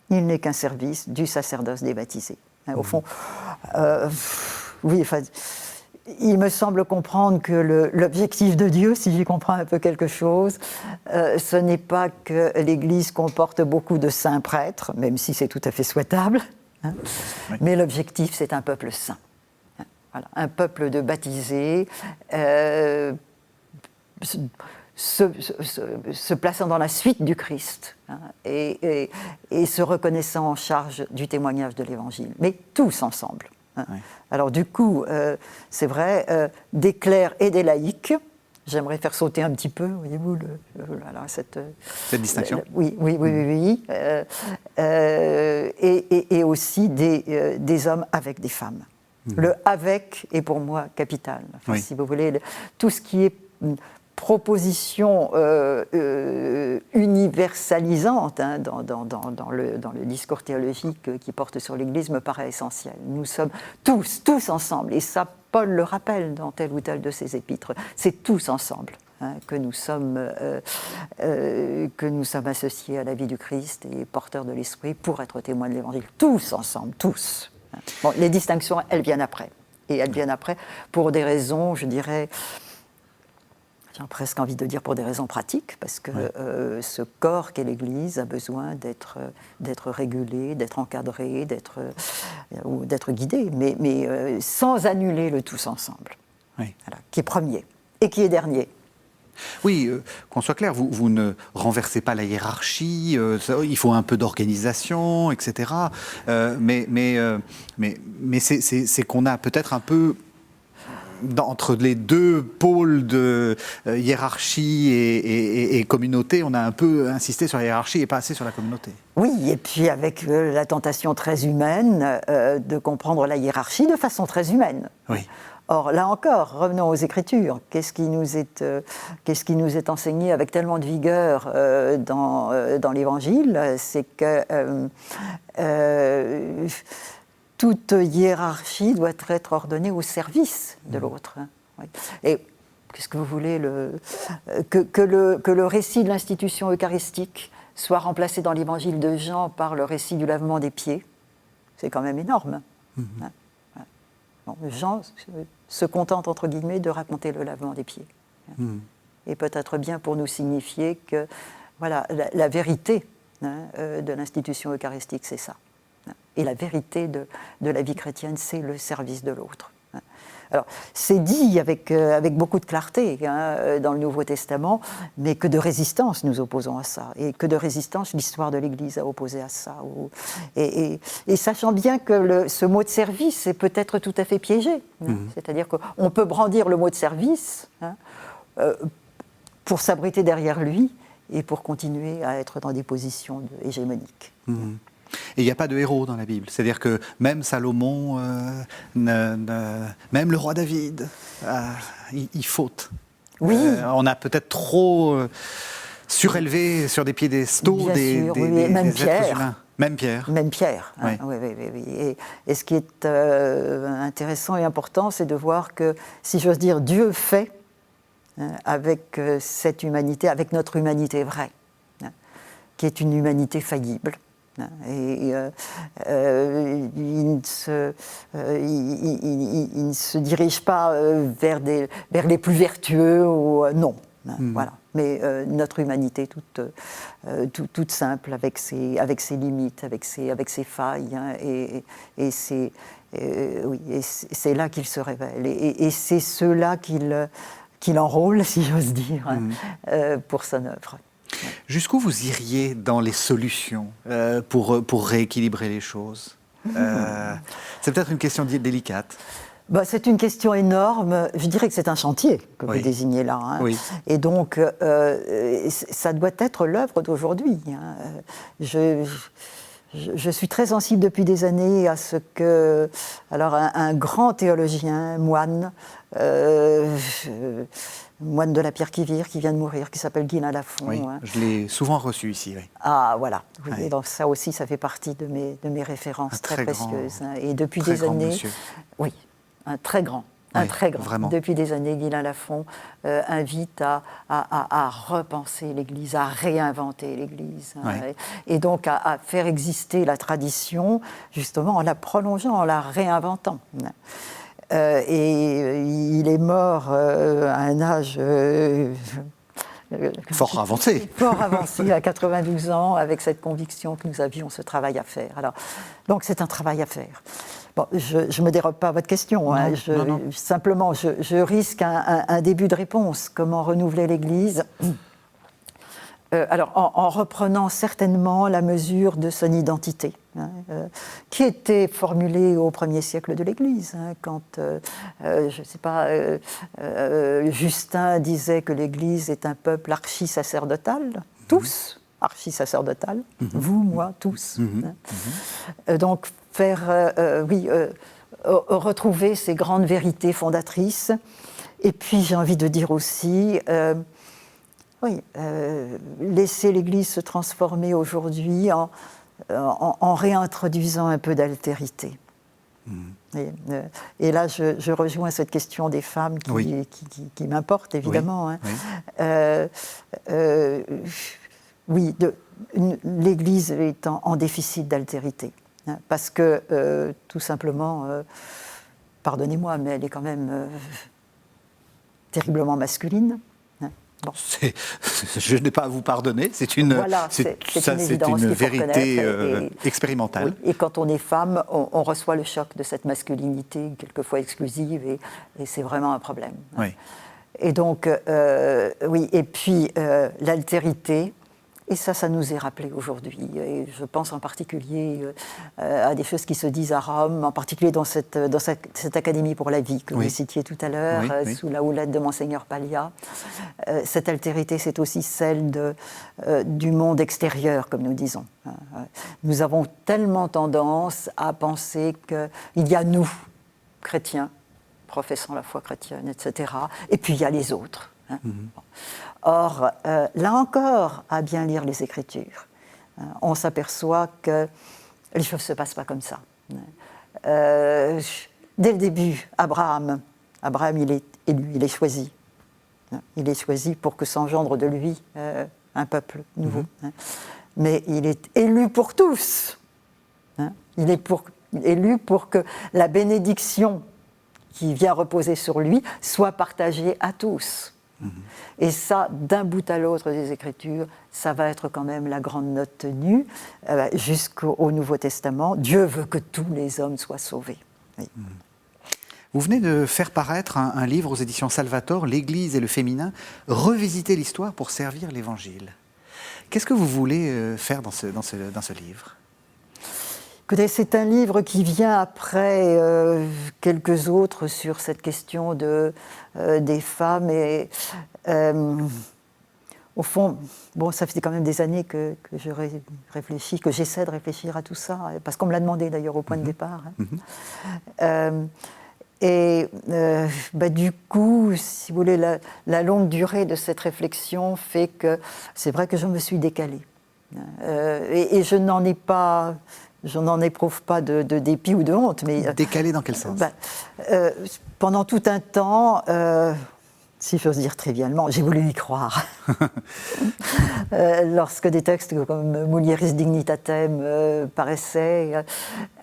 S2: Il n'est qu'un service du sacerdoce des baptisés. Au fond, oui, enfin, il me semble comprendre que l'objectif de Dieu, si j'y comprends un peu quelque chose, ce n'est pas que l'Église comporte beaucoup de saints prêtres, même si c'est tout à fait souhaitable, oui. Mais l'objectif, c'est un peuple saint. Voilà, un peuple de baptisés se plaçant dans la suite du Christ et se reconnaissant en charge du témoignage de l'Évangile, mais tous ensemble. Oui. Alors du coup, c'est vrai, des clercs et des laïcs, j'aimerais faire sauter un petit peu, voyez-vous, cette distinction. Oui. Et aussi des hommes avec des femmes. Le « avec » est pour moi capital. Enfin, oui. Si vous voulez, tout ce qui est proposition universalisante dans le discours théologique qui porte sur l'Église me paraît essentiel. Nous sommes tous ensemble, et ça, Paul le rappelle dans tel ou tel de ses épîtres, c'est tous ensemble que nous sommes associés à la vie du Christ et porteurs de l'Esprit pour être témoins de l'Évangile. Tous ensemble, tous. Bon, les distinctions, elles viennent après. Et elles viennent après pour des raisons, je dirais, j'ai presque envie de dire pour des raisons pratiques, parce que ce corps qu'est l'Église a besoin d'être régulé, d'être encadré, d'être guidé, mais sans annuler le tous ensemble, voilà, qui est premier et qui est dernier.
S1: Oui, qu'on soit clair, vous ne renversez pas la hiérarchie, il faut un peu d'organisation, etc. Mais c'est qu'on a peut-être un peu, entre les deux pôles de hiérarchie et communauté, on a un peu insisté sur la hiérarchie et pas assez sur la communauté.
S2: Oui, et puis avec la tentation très humaine de comprendre la hiérarchie de façon très humaine. Oui. Or, là encore, revenons aux Écritures. Qu'est-ce qui nous est enseigné avec tellement de vigueur dans l'Évangile ? C'est que toute hiérarchie doit être ordonnée au service de l'autre. Oui. Et qu'est-ce que vous voulez que le récit de l'institution eucharistique soit remplacé dans l'Évangile de Jean par le récit du lavement des pieds ? C'est quand même énorme. Bon, Jean se contente, entre guillemets, de raconter le lavement des pieds. Et peut-être bien pour nous signifier que voilà, la vérité de l'institution eucharistique, c'est ça. Et la vérité de la vie chrétienne, c'est le service de l'autre. Alors, c'est dit avec beaucoup de clarté dans le Nouveau Testament, mais que de résistance nous opposons à ça, et que de résistance l'histoire de l'Église a opposé à ça. Et sachant bien que ce mot de service est peut-être tout à fait piégé, c'est-à-dire qu'on peut brandir le mot de service pour s'abriter derrière lui et pour continuer à être dans des positions hégémoniques.
S1: Et il n'y a pas de héros dans la Bible. C'est-à-dire que même Salomon, même le roi David, il faute.
S2: Oui.
S1: On a peut-être trop surélevé sur des piédestaux des êtres humains. Même Pierre.
S2: Même Pierre. Oui. Et ce qui est intéressant et important, c'est de voir que, si j'ose dire, Dieu fait avec cette humanité, avec notre humanité vraie, qui est une humanité faillible. Et il ne se dirige pas vers les plus vertueux, non. Voilà. Mais notre humanité toute simple, avec ses limites, avec ses failles, et c'est là qu'il se révèle. Et c'est cela qu'il enrôle, si j'ose dire, pour son œuvre.
S1: Jusqu'où vous iriez dans les solutions pour rééquilibrer les choses C'est peut-être une question délicate.
S2: C'est une question énorme. Je dirais que c'est un chantier que vous désignez là. Hein.
S1: Oui.
S2: Et donc, ça doit être l'œuvre d'aujourd'hui. Hein. Je suis très sensible depuis des années à ce que... Alors, un grand théologien, moine de la Pierre-qui-Vire, qui vient de mourir, qui s'appelle Guylain Lafont.
S1: Oui,
S2: hein.
S1: je l'ai souvent reçu ici. Oui.
S2: Ah, voilà. Oui,
S1: Oui.
S2: et donc ça aussi, ça fait partie de mes références très précieuses. Hein. Et depuis
S1: très
S2: des
S1: grand
S2: années...
S1: monsieur.
S2: Oui, un très grand.
S1: Oui,
S2: très grand.
S1: vraiment.
S2: Depuis des années, Guylain Lafont invite à repenser l'Église, à réinventer l'Église. Hein.
S1: Oui.
S2: Et donc à faire exister la tradition, justement, en la prolongeant, en la réinventant. Et il est mort à un âge...
S1: Fort avancé.
S2: Fort avancé, à 92 ans, avec cette conviction que nous avions ce travail à faire. Alors, donc c'est un travail à faire. Bon, je ne me dérobe pas à votre question. Hein.
S1: Non.
S2: Simplement, je risque un début de réponse. Comment renouveler l'Église ? Alors, en reprenant certainement la mesure de son identité, hein, qui était formulée au 1er siècle de l'Église, hein, quand, je ne sais pas, Justin disait que l'Église est un peuple archi-sacerdotal, tous archi-sacerdotal, vous, moi, tous. Hein. Donc, retrouver ces grandes vérités fondatrices. Et puis, j'ai envie de dire aussi... laisser l'Église se transformer aujourd'hui en réintroduisant un peu d'altérité. Et là, je rejoins cette question des femmes qui m'importe, évidemment.
S1: Oui.
S2: Hein. L'Église est en déficit d'altérité. Hein, parce que, tout simplement, pardonnez-moi, mais elle est quand même terriblement masculine.
S1: Bon. Je n'ai pas à vous pardonner, c'est une vérité expérimentale.
S2: Oui, et quand on est femme, on reçoit le choc de cette masculinité, quelquefois exclusive, et c'est vraiment un problème.
S1: Oui.
S2: Et donc, et puis l'altérité, et ça nous est rappelé aujourd'hui. Et je pense en particulier à des choses qui se disent à Rome, en particulier dans cette Académie pour la vie que vous citiez tout à l'heure, sous la houlette de Monseigneur Paglia. Cette altérité, c'est aussi celle du monde extérieur, comme nous disons. Nous avons tellement tendance à penser qu'il y a nous, chrétiens, professant la foi chrétienne, etc., et puis il y a les autres. Hein. Or, là encore, à bien lire les Écritures, on s'aperçoit que les choses ne se passent pas comme ça. Dès le début, Abraham, il est élu, il est choisi. Il est choisi pour que s'engendre de lui un peuple nouveau. Mais il est élu pour tous. Il est élu pour que la bénédiction qui vient reposer sur lui soit partagée à tous. Et ça, d'un bout à l'autre des Écritures, ça va être quand même la grande note tenue jusqu'au Nouveau Testament. Dieu veut que tous les hommes soient sauvés. Oui.
S1: Vous venez de faire paraître un livre aux éditions Salvator, L'Église et le féminin, revisiter l'histoire pour servir l'Évangile. Qu'est-ce que vous voulez faire dans ce livre ?
S2: Écoutez, c'est un livre qui vient après quelques autres sur cette question des femmes. Et au fond, ça fait quand même des années que je réfléchis, que j'essaie de réfléchir à tout ça, parce qu'on me l'a demandé d'ailleurs au point de départ. Hein. Du coup, si vous voulez, la longue durée de cette réflexion fait que c'est vrai que je me suis décalée. Et je n'en ai pas... Je n'en éprouve pas de dépit ou de honte. Mais,
S1: décalé dans quel sens ?
S2: Pendant tout un temps, si j'ose dire trivialement, j'ai voulu y croire. Lorsque des textes comme Mulieris Dignitatem paraissaient,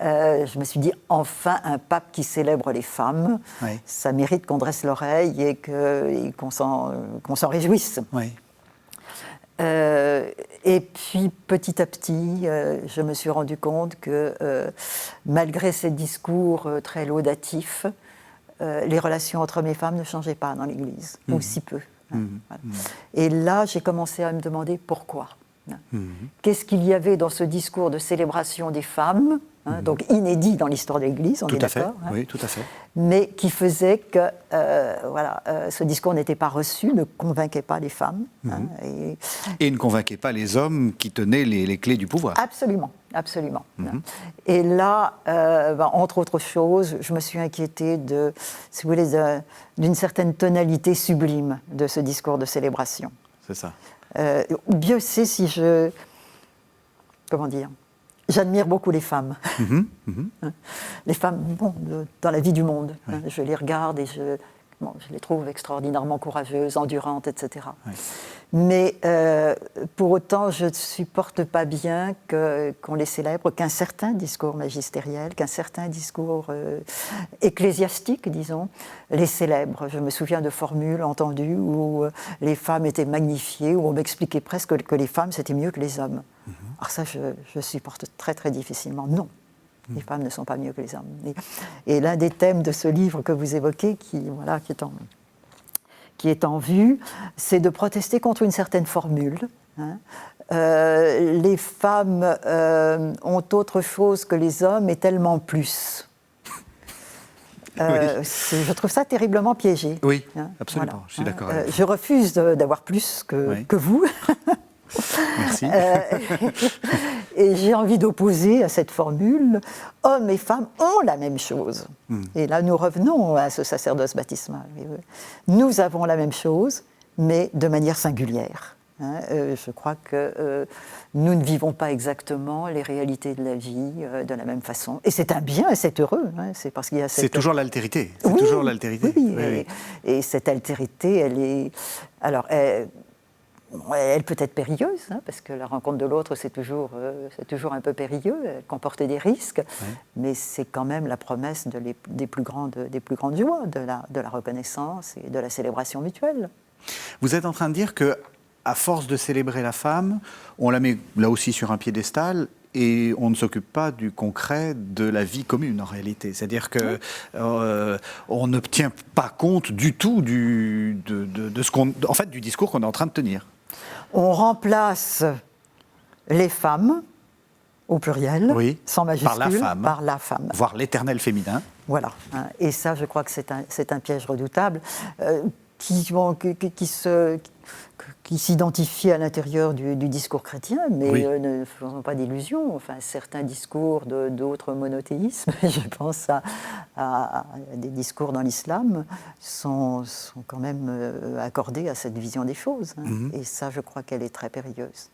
S2: je me suis dit, enfin un pape qui célèbre les femmes,
S1: Oui.
S2: ça mérite qu'on dresse l'oreille et qu'on s'en réjouisse.
S1: Oui.
S2: Et puis petit à petit, je me suis rendu compte que malgré ces discours très laudatifs, les relations entre hommes et femmes ne changeaient pas dans l'Église, ou si peu. Voilà. Et là, j'ai commencé à me demander pourquoi. Qu'est-ce qu'il y avait dans ce discours de célébration des femmes, donc inédit dans l'histoire de l'Église, on est d'accord,
S1: oui, tout à fait.
S2: mais qui faisait que ce discours n'était pas reçu, ne convainquait pas les femmes.
S1: Et ne convainquait pas les hommes qui tenaient les clés du pouvoir.
S2: Absolument, absolument. Et là, entre autres choses, je me suis inquiétée si vous voulez, d'une certaine tonalité sublime de ce discours de célébration.
S1: C'est ça.
S2: Dieu sait si comment dire, j'admire beaucoup les femmes. Les femmes, dans la vie du monde.
S1: Oui.
S2: Je les regarde et je les trouve extraordinairement courageuses, endurantes, etc.
S1: Oui.
S2: Mais pour autant, je ne supporte pas bien qu'on les célèbre, qu'un certain discours magistériel, qu'un certain discours ecclésiastique, disons, les célèbre. Je me souviens de formules entendues où les femmes étaient magnifiées, où on m'expliquait presque que les femmes, c'était mieux que les hommes. Alors ça, je supporte très, très difficilement. Non. Les femmes ne sont pas mieux que les hommes. Et l'un des thèmes de ce livre que vous évoquez, qui est en vue, c'est de protester contre une certaine formule. Les femmes ont autre chose que les hommes et tellement plus. Je trouve ça terriblement piégé.
S1: Oui, absolument, je suis d'accord avec vous.
S2: Je refuse d'avoir plus que vous.
S1: Merci.
S2: Et j'ai envie d'opposer à cette formule, hommes et femmes ont la même chose. Et là, nous revenons à ce sacerdoce baptismal. Nous avons la même chose, mais de manière singulière. Je crois que nous ne vivons pas exactement les réalités de la vie de la même façon. Et c'est un bien et c'est heureux. C'est parce qu'il y a
S1: C'est toujours l'altérité.
S2: Oui,
S1: toujours l'altérité.
S2: Oui. Et cette altérité, elle est... Alors, elle peut être périlleuse, parce que la rencontre de l'autre, c'est toujours un peu périlleux, elle comporte des risques, mais c'est quand même la promesse des plus grandes joies, de la reconnaissance et de la célébration mutuelle.
S1: Vous êtes en train de dire que, à force de célébrer la femme, on la met là aussi sur un piédestal et on ne s'occupe pas du concret de la vie commune en réalité. C'est-à-dire que on ne tient pas compte du tout de ce en fait, du discours qu'on est en train de tenir.
S2: On remplace les femmes, au pluriel, sans majuscule, par la femme.
S1: Voire l'éternel féminin.
S2: Voilà. Et ça, je crois que c'est un piège redoutable qui s'identifie à l'intérieur du discours chrétien, mais ne faisons pas d'illusions. Enfin, certains discours d'autres monothéismes, je pense à des discours dans l'islam, sont quand même accordés à cette vision des choses. Et ça, je crois qu'elle est très périlleuse.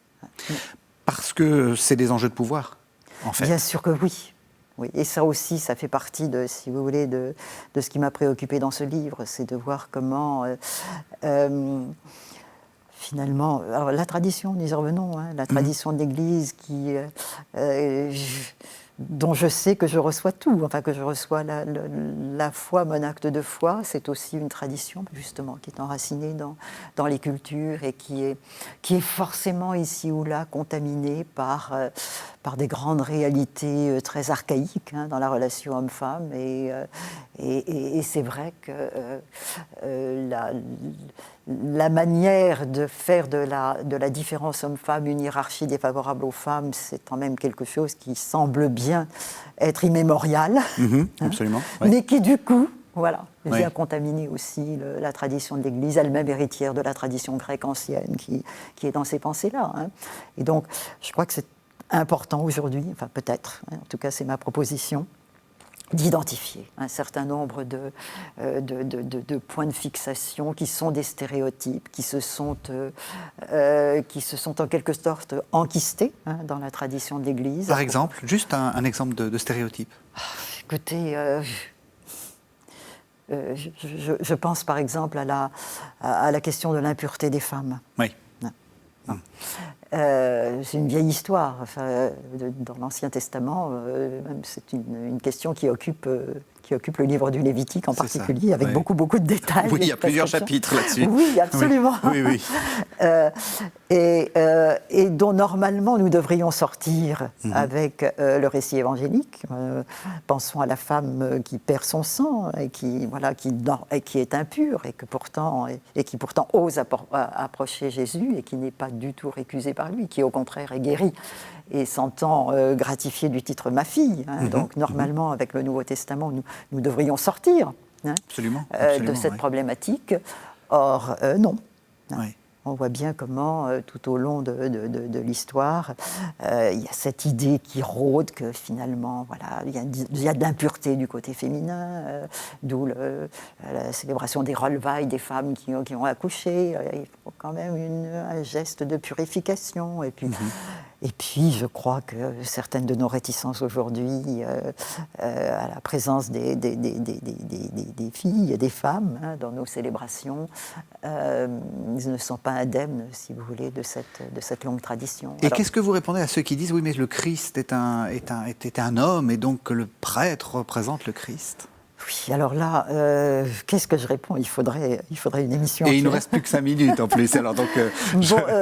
S1: Parce que c'est des enjeux de pouvoir, en fait.
S2: Bien sûr que oui. Oui, et ça aussi, ça fait partie si vous voulez, de ce qui m'a préoccupée dans ce livre, c'est de voir comment, finalement, alors la tradition, nous y revenons, la tradition de l'Église dont je sais que je reçois tout, enfin que je reçois la foi, mon acte de foi, c'est aussi une tradition justement qui est enracinée dans les cultures et qui est forcément ici ou là contaminée par des grandes réalités très archaïques dans la relation homme-femme et c'est vrai que la manière de faire de la différence homme-femme une hiérarchie défavorable aux femmes, c'est quand même quelque chose qui semble bien être immémorial,
S1: absolument,
S2: mais qui du coup, vient contaminer aussi la tradition de l'Église, elle-même héritière de la tradition grecque ancienne qui est dans ces pensées-là. Et donc, je crois que c'est important aujourd'hui, enfin peut-être, en tout cas c'est ma proposition, d'identifier un certain nombre de points de fixation qui sont des stéréotypes, qui se sont en quelque sorte enquistés dans la tradition de l'Église.
S1: Par exemple, juste un exemple de stéréotype.
S2: Écoutez, je pense par exemple à la question de l'impureté des femmes.
S1: Oui.
S2: C'est une vieille histoire. Enfin, dans l'Ancien Testament, c'est une question qui occupe le livre du Lévitique en particulier, avec beaucoup de détails.
S1: Oui, il y a plusieurs chapitres là-dessus.
S2: Oui, absolument.
S1: Oui.
S2: Et dont normalement nous devrions sortir avec le récit évangélique. Pensons à la femme qui perd son sang et qui est impure et qui pourtant ose approcher Jésus et qui n'est pas du tout récusée par lui, qui au contraire est guérie et s'entend gratifiée du titre ma fille. Donc normalement avec le Nouveau Testament nous devrions sortir
S1: absolument,
S2: de cette problématique. Or non.
S1: Oui.
S2: On voit bien comment, tout au long de l'histoire, il y a cette idée qui rôde que finalement, voilà, il y a de l'impureté du côté féminin, d'où la célébration des relevailles des femmes qui ont accouché. Il faut quand même un geste de purification. Et puis, je crois que certaines de nos réticences aujourd'hui à la présence des filles et des femmes dans nos célébrations ne sont pas indemnes, si vous voulez, de cette longue tradition.
S1: Et qu'est-ce que vous répondez à ceux qui disent « Oui, mais le Christ était un homme et donc que le prêtre représente le Christ » ?
S2: Oui, alors là, qu'est-ce que je réponds ? Il faudrait une émission.
S1: Et il ne nous reste plus que 5 minutes en plus. Alors donc,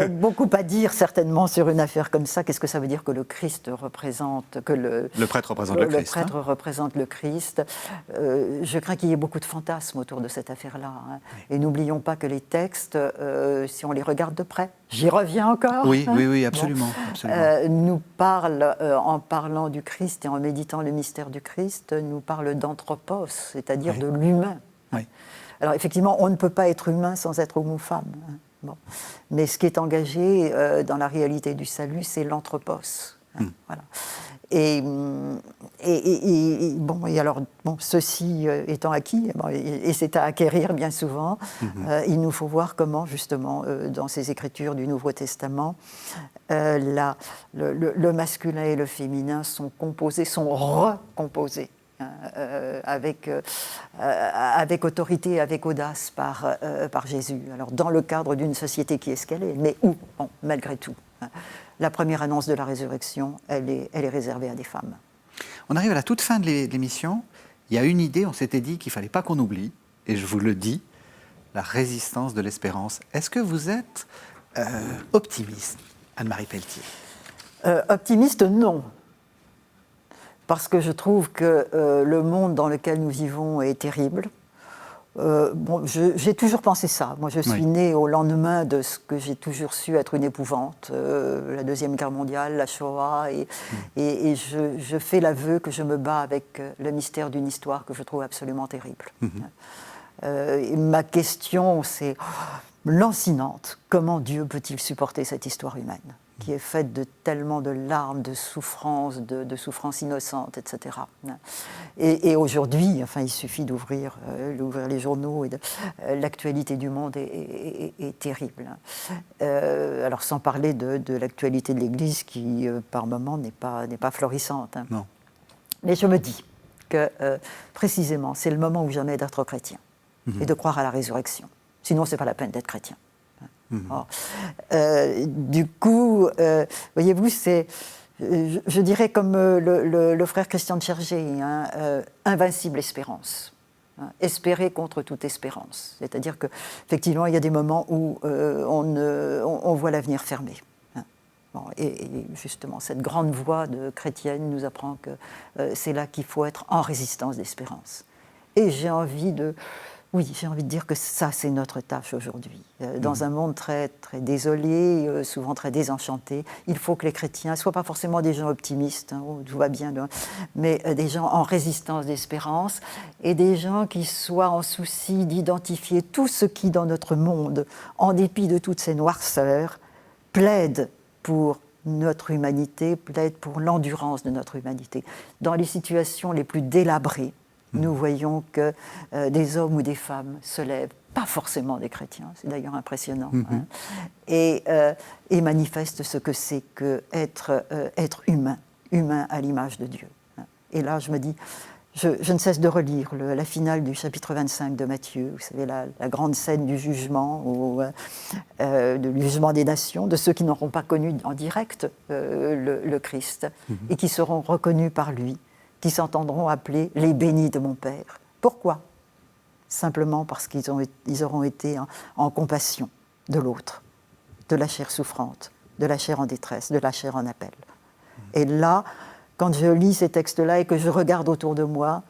S2: beaucoup à dire certainement sur une affaire comme ça. Qu'est-ce que ça veut dire que le Christ représente, que le
S1: prêtre représente le Christ.
S2: Le prêtre représente le Christ. Je crains qu'il y ait beaucoup de fantasmes autour de cette affaire-là. Et n'oublions pas que les textes, si on les regarde de près, j'y reviens encore.
S1: Oui, absolument.
S2: Nous parlent, en parlant du Christ et en méditant le mystère du Christ, nous parlent d'anthropos, c'est-à-dire de l'humain.
S1: Oui.
S2: Alors effectivement, on ne peut pas être humain sans être homme ou femme. Bon. Mais ce qui est engagé dans la réalité du salut, c'est l'anthropos. Voilà. Et alors, ceci étant acquis, et c'est à acquérir bien souvent, il nous faut voir comment, justement, dans ces écritures du Nouveau Testament, le masculin et le féminin sont recomposés. Avec autorité et avec audace par Jésus. Alors, dans le cadre d'une société qui est ce qu'elle est, mais où, malgré tout, la première annonce de la résurrection, elle est réservée à des femmes.
S1: On arrive à la toute fin de l'émission. Il y a une idée, on s'était dit qu'il ne fallait pas qu'on oublie, et je vous le dis, la résistance de l'espérance. Est-ce que vous êtes optimiste, Anne-Marie Pelletier ?
S2: Optimiste, non. Parce que je trouve que le monde dans lequel nous vivons est terrible. J'ai toujours pensé ça. Moi, je suis née au lendemain de ce que j'ai toujours su être une épouvante, la Deuxième Guerre mondiale, la Shoah, et je fais l'aveu que je me bats avec le mystère d'une histoire que je trouve absolument terrible. Et ma question, c'est lancinante. Comment Dieu peut-il supporter cette histoire humaine qui est faite de tellement de larmes, de souffrances innocentes, etc. Et aujourd'hui, il suffit d'ouvrir les journaux et l'actualité du monde est terrible. Alors sans parler de l'actualité de l'Église qui, par moments, n'est pas florissante.
S1: Non. Mais
S2: je me dis que, précisément, c'est le moment ou jamais d'être chrétien et de croire à la résurrection. Sinon, ce n'est pas la peine d'être chrétien. Or, du coup, voyez-vous, c'est, je dirais comme le frère Christian de Chergé, invincible espérance. Espérer contre toute espérance. C'est-à-dire qu'effectivement, il y a des moments où on voit l'avenir fermé. Et justement, cette grande voix de chrétienne nous apprend que c'est là qu'il faut être en résistance d'espérance. Et j'ai envie de dire que ça, c'est notre tâche aujourd'hui. Dans un monde très, très désolé, souvent très désenchanté, il faut que les chrétiens ne soient pas forcément des gens optimistes, tout va bien, mais des gens en résistance d'espérance et des gens qui soient en souci d'identifier tout ce qui, dans notre monde, en dépit de toutes ces noirceurs, plaide pour notre humanité, plaide pour l'endurance de notre humanité. Dans les situations les plus délabrées, nous voyons que des hommes ou des femmes se lèvent, pas forcément des chrétiens, c'est d'ailleurs impressionnant, et manifestent ce que c'est qu'être humain à l'image de Dieu. Et là, je me dis, je ne cesse de relire la finale du chapitre 25 de Matthieu, vous savez, la grande scène du jugement, du jugement des nations, de ceux qui n'auront pas connu en direct le Christ, et qui seront reconnus par lui, qui s'entendront appeler les bénis de mon Père. Pourquoi ? Simplement parce qu'ils auront été en compassion de l'autre, de la chair souffrante, de la chair en détresse, de la chair en appel. Et là, quand je lis ces textes-là et que je regarde autour de moi,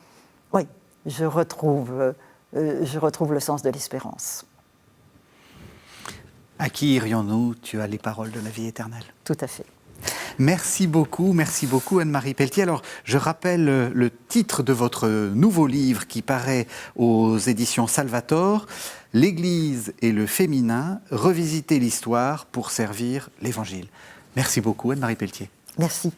S2: oui, je retrouve le sens de l'espérance.
S1: À qui irions-nous ? Tu as les paroles de la vie éternelle.
S2: Tout à fait.
S1: Merci beaucoup Anne-Marie Pelletier. Alors, je rappelle le titre de votre nouveau livre qui paraît aux éditions Salvator, « L'Église et le féminin, revisiter l'histoire pour servir l'Évangile ». Merci beaucoup Anne-Marie Pelletier.
S2: Merci.